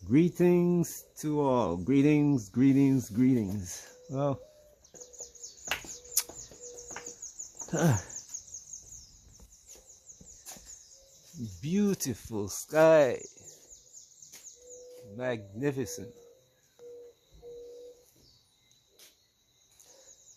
Greetings to all. Greetings, greetings, greetings. Well, beautiful sky. Magnificent.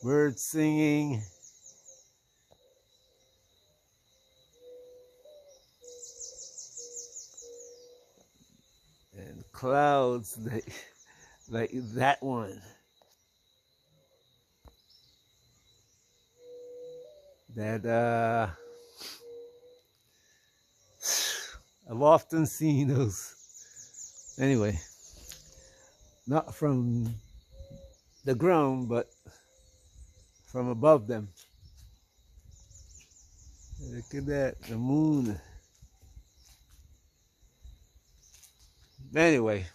Birds singing. And clouds like that one. That I've often seen those. Anyway, not from the ground, but from above them. Look at that, the moon. Anyway,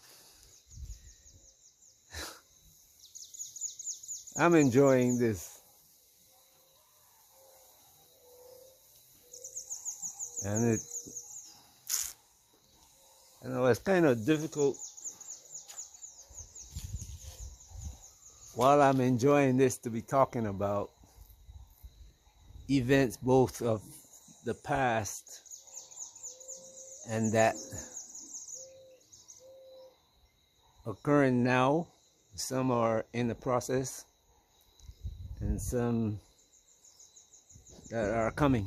I'm enjoying this. And I know it's kind of difficult while I'm enjoying this to be talking about events both of the past and that occurring now. Some are in the process and some that are coming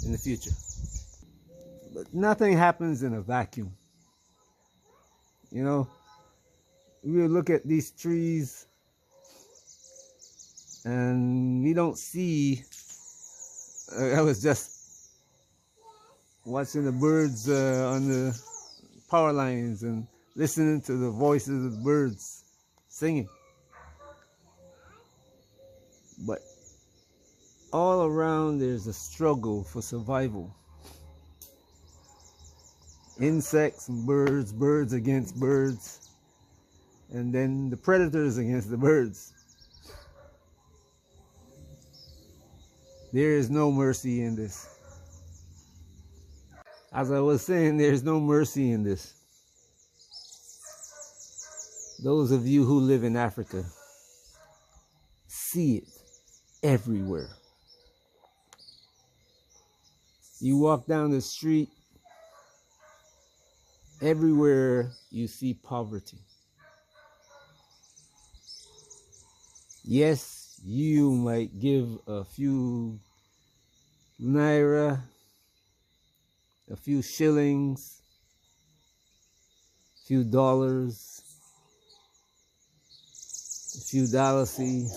in the future. But nothing happens in a vacuum. You know, we look at these trees and we don't see. I was just watching the birds on the power lines and listening to the voices of the birds singing. But all around there's a struggle for survival. Insects and birds, birds against birds, and then the predators against the birds. There is no mercy in this. As I was saying, there's no mercy in this. Those of you who live in Africa see it everywhere. You walk down the street, everywhere you see poverty. Yes, you might give a few naira, a few shillings, a few dollars, a few dalasi,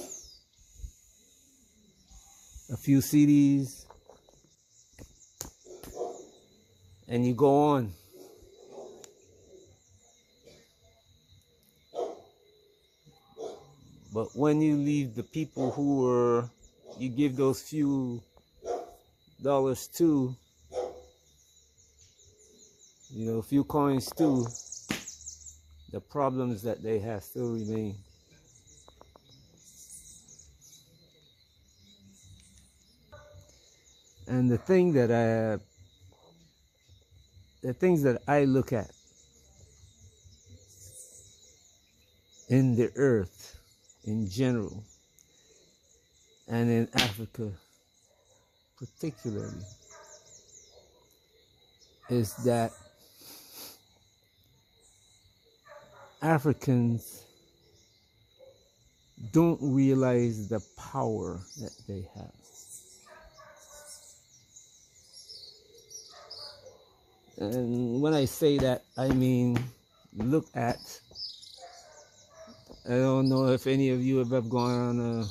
a few CDs, and you go on. But when you leave the people who you give those few dollars to, a few coins to, the problems that they have still remain. And the things that I look at in the earth in general, and in Africa particularly, is that Africans don't realize the power that they have. And when I say that, I mean, look at, I don't know if any of you have ever gone on a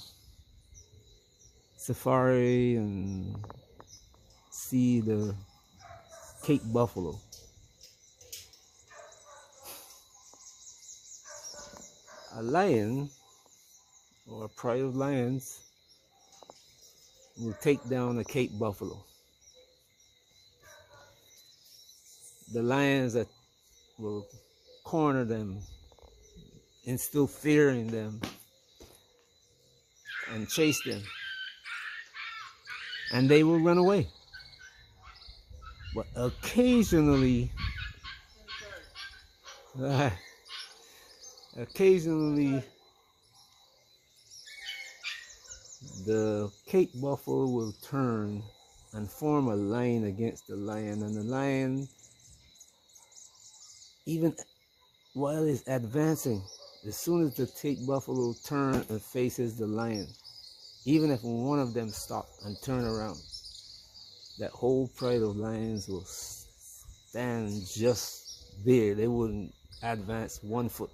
safari and see the Cape buffalo. A lion or a pride of lions will take down a Cape buffalo. The lions that will corner them, instill fear in them, and chase them, and they will run away. But occasionally Occasionally, the Cape buffalo will turn and form a line against the lion, and the lion, even while it's advancing, as soon as the Cape buffalo turns and faces the lion, even if one of them stop and turn around, that whole pride of lions will stand just there. They wouldn't advance 1 foot.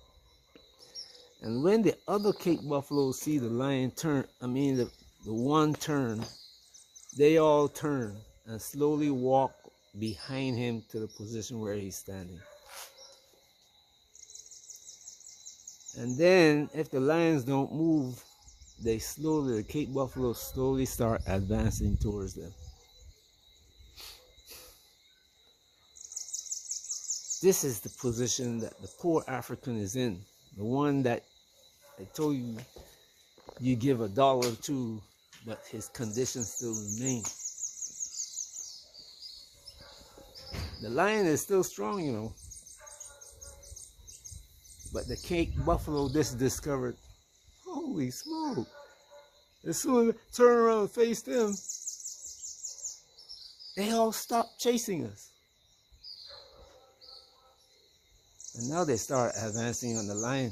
And when the other Cape buffaloes see the lion turn, the one turn, they all turn and slowly walk behind him to the position where he's standing. And then if the lions don't move, the Cape buffalo slowly start advancing towards them. This is the position that the poor African is in. The one that I told you, you give $1 to, but his condition still remains. The lion is still strong, you know. But the Cape buffalo just discovered, holy smoke. As soon as I turn around and face them, they all stop chasing us. And now they start advancing on the lion.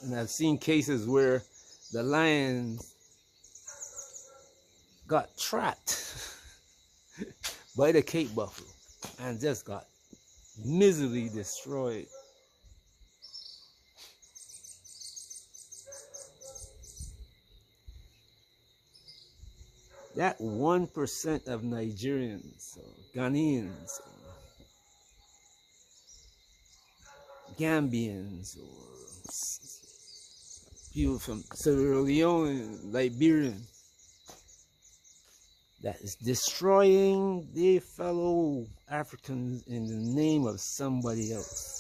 And I've seen cases where the lion got trapped by the Cape buffalo and just got miserably destroyed. That 1% of Nigerians or Ghanaians or Gambians or people from Sierra Leone, Liberia, that is destroying their fellow Africans in the name of somebody else.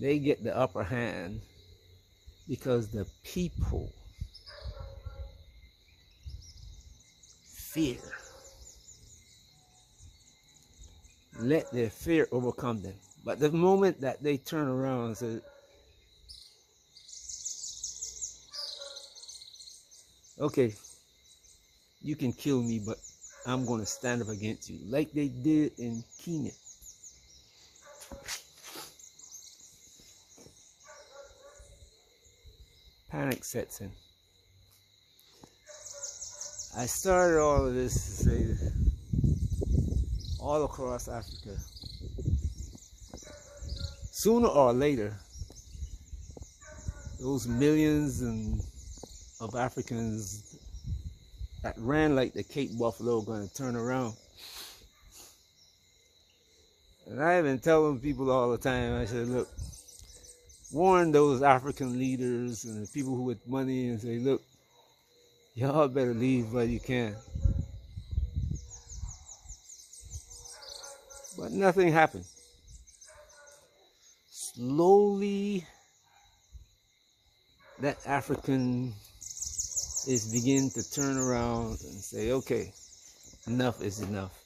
They get the upper hand because the people fear. Let their fear overcome them. But the moment that they turn around and say, okay, you can kill me, but I'm going to stand up against you, like they did in Kenya. Panic sets in. I started all of this to say that all across Africa, sooner or later, those millions of Africans that ran like the Cape buffalo are going to turn around. And I've been telling people all the time, I said, look, warn those African leaders and the people who with money and say, look, y'all better leave while you can. But nothing happened. Slowly, that African is beginning to turn around and say, okay, enough is enough.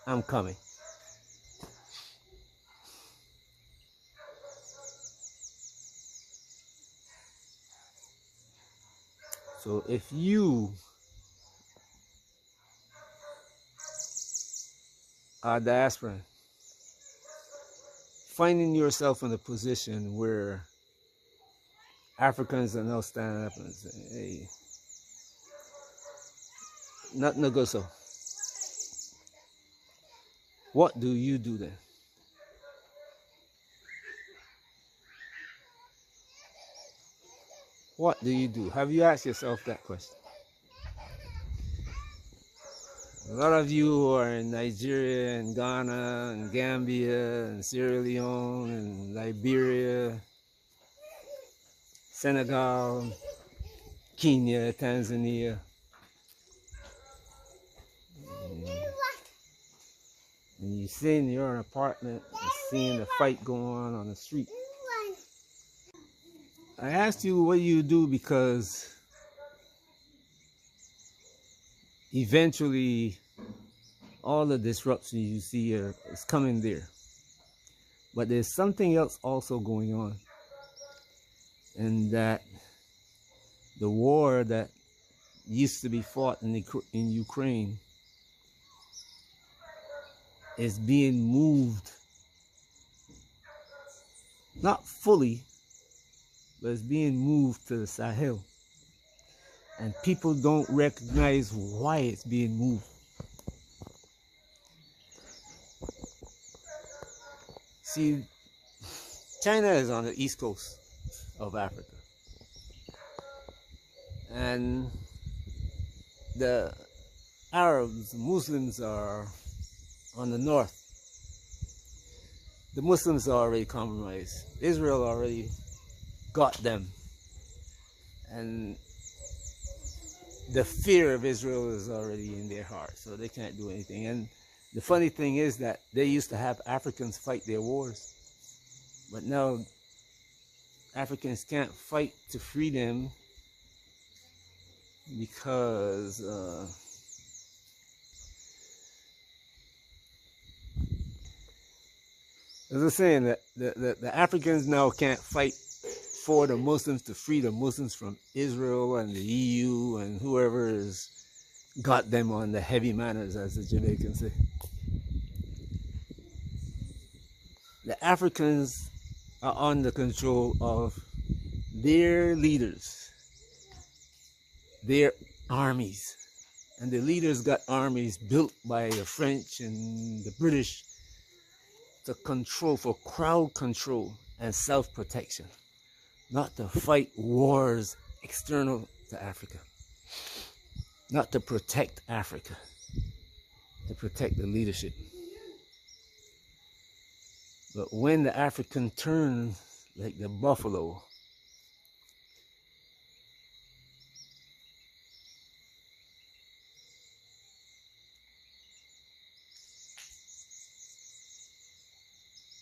I'm coming. So if you are diaspora, finding yourself in a position where Africans are now standing up and saying, hey, nothing to go so. What do you do then? What do you do? Have you asked yourself that question? A lot of you who are in Nigeria and Ghana and Gambia and Sierra Leone and Liberia, Senegal, Kenya, Tanzania, and you sit in your apartment and seeing the fight going on the street. I asked you what you do because eventually all the disruption you see is coming there. But there's something else also going on, and that the war that used to be fought in Ukraine is being moved, not fully, but it's being moved to the Sahel. And people don't recognize why it's being moved. See, China is on the east coast of Africa. And the Arabs, Muslims are on the north. The Muslims are already compromised. Israel already got them. And the fear of Israel is already in their heart, so they can't do anything. And the funny thing is that they used to have Africans fight their wars. But now Africans can't fight to free them because as I was saying, that the Africans now can't fight for the Muslims to free the Muslims from Israel and the EU and whoever has got them on the heavy manners, as the Jamaicans say. The Africans are under control of their leaders, their armies. And the leaders got armies built by the French and the British to control, for crowd control and self-protection, not to fight wars external to Africa, not to protect Africa, to protect the leadership. But when the African turns like the buffalo,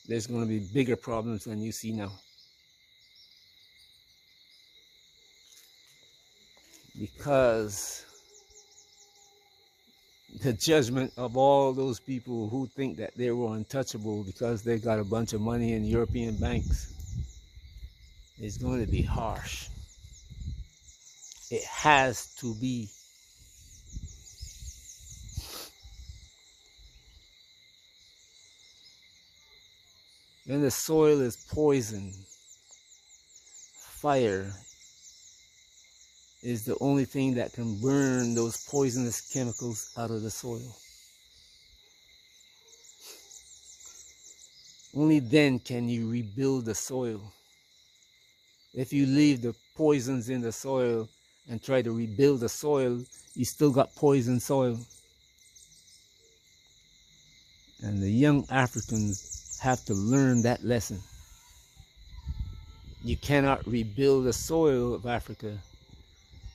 there's going to be bigger problems than you see now. Because the judgment of all those people who think that they were untouchable because they got a bunch of money in European banks is going to be harsh. It has to be. When the soil is poisoned, fire is the only thing that can burn those poisonous chemicals out of the soil. Only then can you rebuild the soil. If you leave the poisons in the soil and try to rebuild the soil, you still got poisoned soil. And the young Africans have to learn that lesson. You cannot rebuild the soil of Africa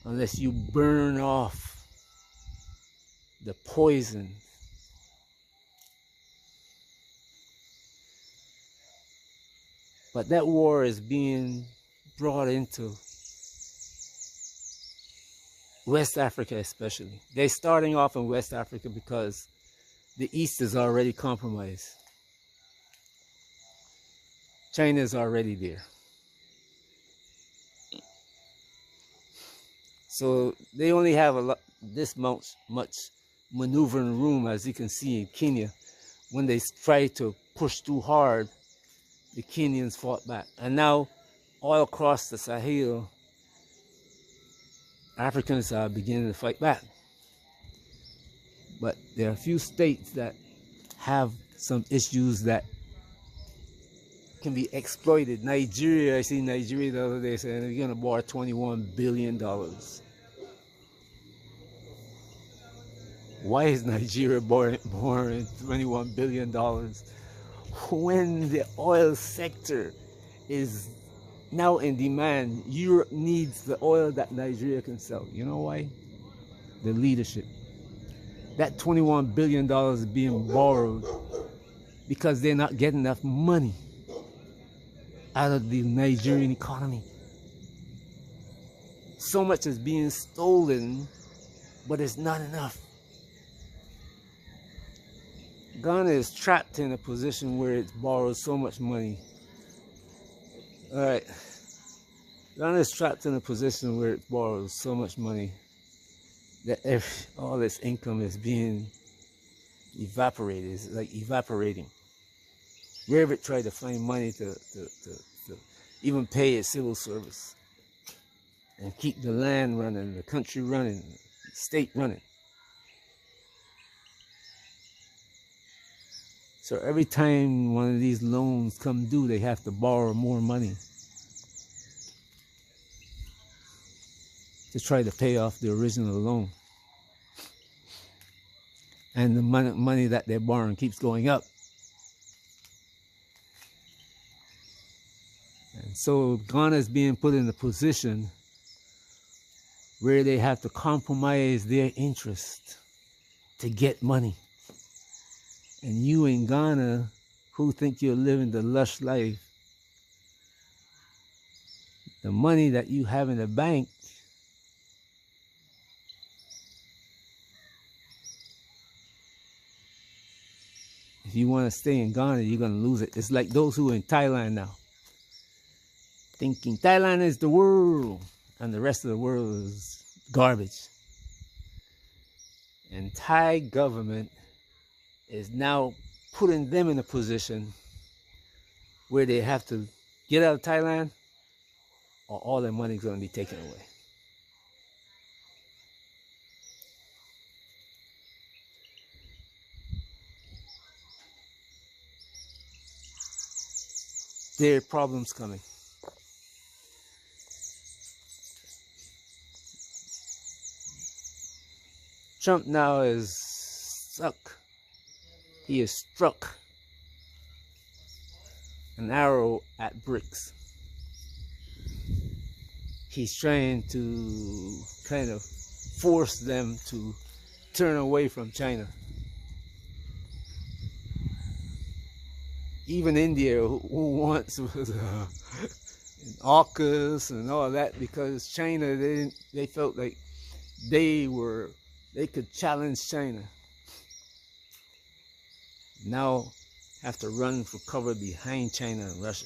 unless you burn off the poison. But that war is being brought into West Africa especially. They're starting off in West Africa because the East is already compromised. China is already there. So they only have this much maneuvering room, as you can see in Kenya. When they try to push too hard, the Kenyans fought back. And now, all across the Sahel, Africans are beginning to fight back. But there are a few states that have some issues that can be exploited. Nigeria, I see Nigeria the other day saying they're going to borrow $21 billion. Why is Nigeria borrowing $21 billion when the oil sector is now in demand? Europe needs the oil that Nigeria can sell. You know why? The leadership. That $21 billion is being borrowed because they're not getting enough money out of the Nigerian economy. So much is being stolen, but it's not enough. Ghana is trapped in a position where it borrows so much money. All right. Ghana is trapped in a position where it borrows so much money that all its income is being evaporated. It's like evaporating. Wherever it tried to find money to even pay its civil service and keep the land running, the country running, the state running. So every time one of these loans come due, they have to borrow more money to try to pay off the original loan. And the money that they're borrowing keeps going up. And so Ghana is being put in a position where they have to compromise their interest to get money. And you in Ghana, who think you're living the lush life, the money that you have in the bank if you want to stay in Ghana, you're going to lose it. It's like those who are in Thailand now, thinking Thailand is the world and the rest of the world is garbage. And Thai government is now putting them in a position where they have to get out of Thailand or all their money is going to be taken away. There are problems coming. Trump now is stuck. He has struck an arrow at BRICS. He's trying to kind of force them to turn away from China. Even India, who once was AUKUS and all that, because China, they felt like they could challenge China. Now have to run for cover behind China and Russia.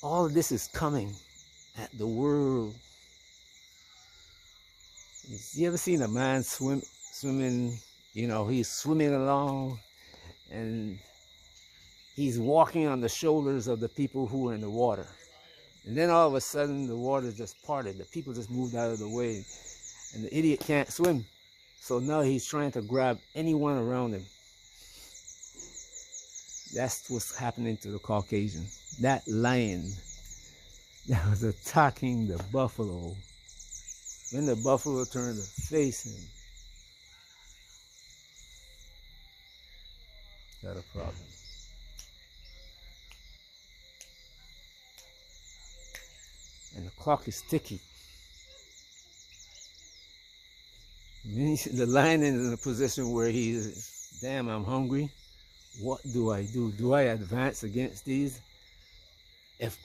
All of this is coming at the world. You ever seen a man swimming? You know, he's swimming along and he's walking on the shoulders of the people who are in the water. And then all of a sudden the water just parted. The people just moved out of the way and the idiot can't swim. So now he's trying to grab anyone around him. That's what's happening to the Caucasian. That lion that was attacking the buffalo. When the buffalo turned to face him, got a problem. And the clock is ticking. The lion is in a position where he's, damn, I'm hungry. What do I do? Do I advance against these?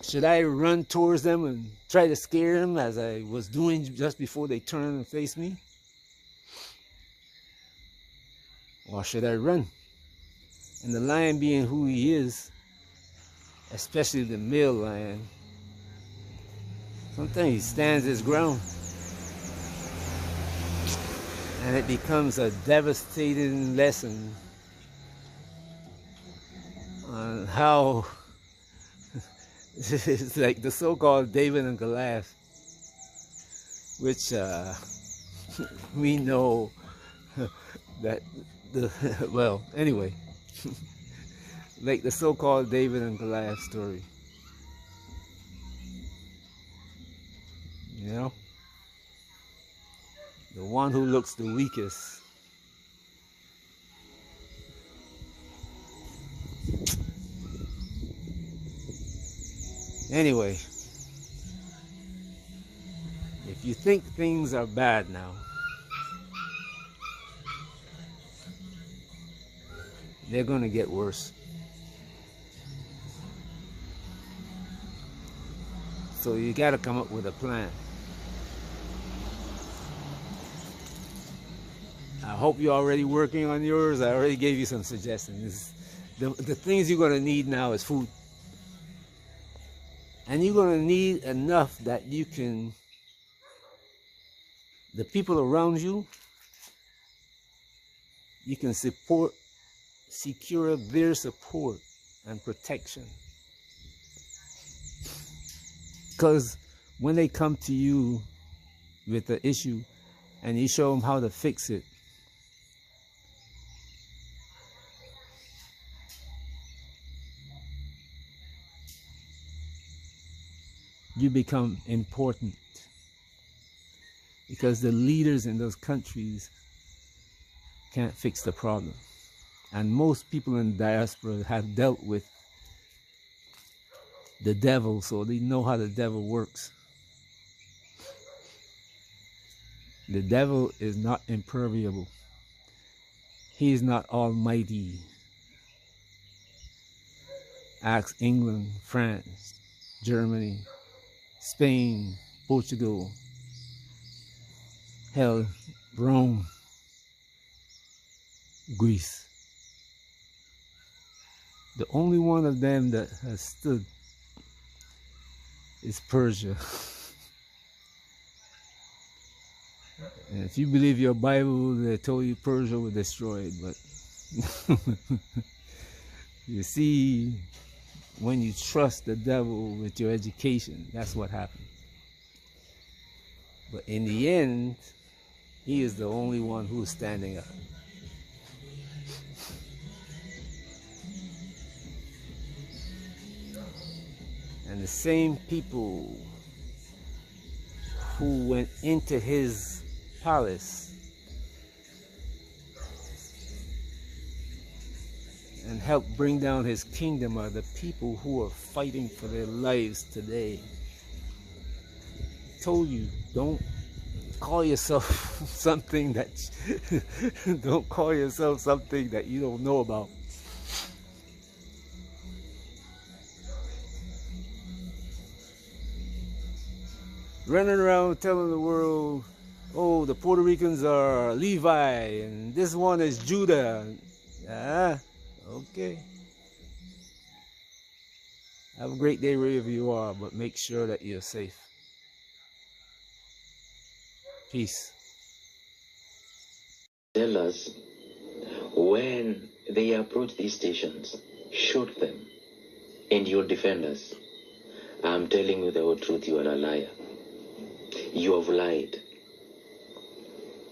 Should I run towards them and try to scare them as I was doing just before they turned and faced me? Or should I run? And the lion being who he is, especially the male lion, sometimes he stands his ground. And it becomes a devastating lesson on how it's like the so-called David and Goliath, which we know that well, anyway, like the so-called David and Goliath story, you know, the one who looks the weakest anyway. If you think things are bad now, they're going to get worse. So you got to come up with a plan. I hope you're already working on yours. I already gave you some suggestions. The things you're going to need now is food. And you're going to need enough that you can, the people around you, you can secure their support and protection. Because when they come to you with the issue and you show them how to fix it, you become important. Because the leaders in those countries can't fix the problem. And most people in the diaspora have dealt with the devil, so they know how the devil works. The devil is not impermeable. He is not almighty. Ask England, France, Germany, Spain, Portugal, hell, Rome, Greece. The only one of them that has stood is Persia. And if you believe your Bible, they told you Persia was destroyed, but you see, when you trust the devil with your education, that's what happens. But in the end, he is the only one who is standing up. And the same people who went into his palace and helped bring down his kingdom are the people who are fighting for their lives today. I told you, don't call yourself something that don't call yourself something that you don't know about. Running around telling the world, oh, the Puerto Ricans are Levi and this one is Judah. Okay. Have a great day wherever you are, but make sure that you're safe. Peace. Tell us, when they approach these stations, shoot them, and you'll defend us. I'm telling you the whole truth, you are a liar. You have lied.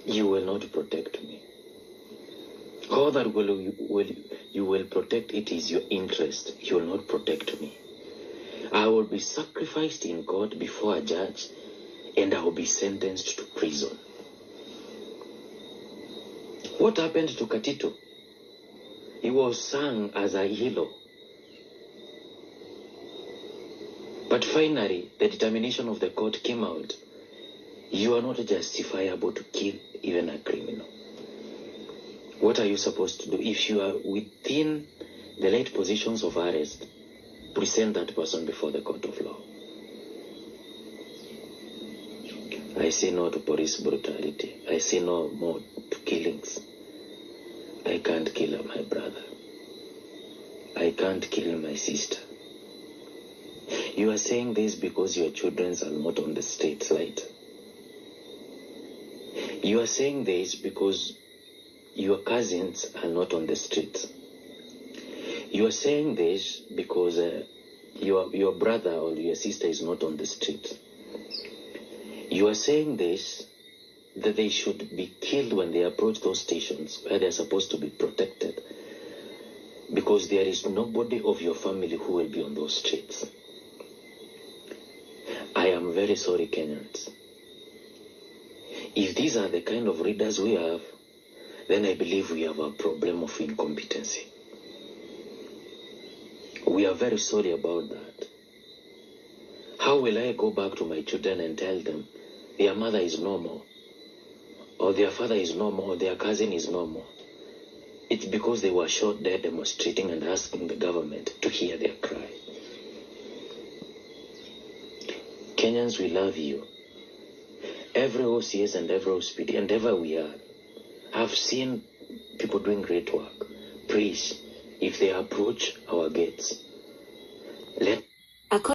You will not protect me. All that you will protect, it is your interest. You will not protect me. I will be sacrificed in court before a judge, and I will be sentenced to prison. What happened to Katito? He was sung as a hero. But finally, the determination of the court came out. You are not justifiable to kill even a criminal. What are you supposed to do? If you are within the late positions of arrest, present that person before the court of law. I say no to police brutality. I say no more to killings. I can't kill my brother. I can't kill my sister. You are saying this because your children are not on the streets, right? You are saying this because your cousins are not on the streets. You are saying this because your brother or your sister is not on the street. You are saying this that they should be killed when they approach those stations where they are supposed to be protected, because there is nobody of your family who will be on those streets. I am very sorry, Kenyans. If these are the kind of readers we have, then I believe we have a problem of incompetency. We are very sorry about that. How will I go back to my children and tell them their mother is normal, or their father is normal, or their cousin is normal? It's because they were shot dead demonstrating and asking the government to hear their cry. Kenyans, we love you. Every OCS and every OSPD and ever we are, I've seen people doing great work. Priests, if they approach our gates,